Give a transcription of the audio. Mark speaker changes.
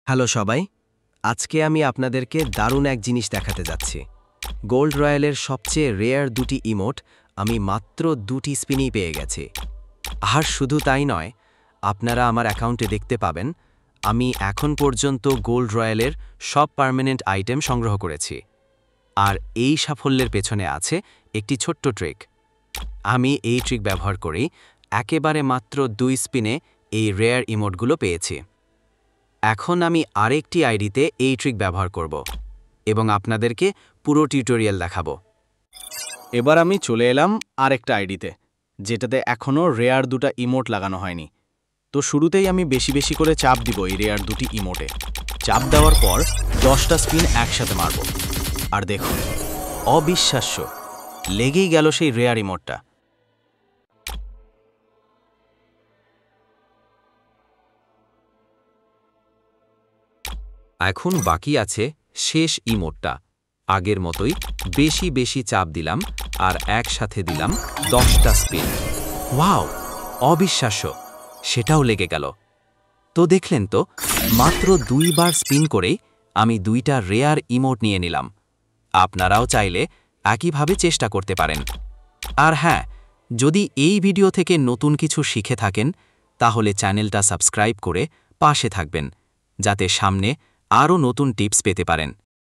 Speaker 1: Hello সবাই, আজকে আমি আপনাদেরকে দারুণ এক জিনিস দেখাতে যাচ্ছি। গোল্ড রয়্যালের সবচেয়ে রেয়ার দুটি ইমোট আমি মাত্র 2টি স্পিনেই পেয়ে গেছি। আর শুধু তাই নয়, আপনারা আমার অ্যাকাউন্টে দেখতে পাবেন আমি এখন পর্যন্ত গোল্ড রয়্যালের সব পার্মানেন্ট আইটেম সংগ্রহ করেছি। আর এই সাফল্যের পেছনে আছে একটি ছোট্ট ট্রিক। আমি এই ট্রিক ব্যবহার করেই একেবারে মাত্র 2 স্পিনে এই রেয়ার ইমোটগুলো পেয়েছি। এখন আমি আরেকটি আইডিতে এই ট্রিক ব্যবহার করব এবং আপনাদেরকে পুরো টিউটোরিয়াল দেখাবো।
Speaker 2: এবার আমি চলে এলাম আরেকটা আইডিতে, যেটাতে এখনও রেয়ার দুটা ইমোট লাগানো হয়নি। তো শুরুতেই আমি বেশি বেশি করে চাপ দিব এই রেয়ার দুটি ইমোটে। চাপ দেওয়ার পর 10টা স্পিন একসাথে মারব। আর দেখুন, অবিশ্বাস্য, লেগেই গেল সেই রেয়ার ইমোটটা।
Speaker 3: এখন বাকি আছে শেষ ইমোটটা। আগের মতোই বেশি বেশি চাপ দিলাম আর একসাথে দিলাম 10টা স্পিন। ওয়াও, অবিশ্বাস্য, সেটাও লেগে গেল। তো দেখলেন তো, মাত্র 2 বার স্পিন করেই আমি 2টা রেয়ার ইমোট নিয়ে নিলাম। আপনারাও চাইলে একইভাবে চেষ্টা করতে পারেন। আর হ্যাঁ, যদি এই ভিডিও থেকে নতুন কিছু শিখে থাকেন, তাহলে চ্যানেলটা সাবস্ক্রাইব করে পাশে থাকবেন, যাতে সামনে আরও নতুন টিপস পেতে পারেন।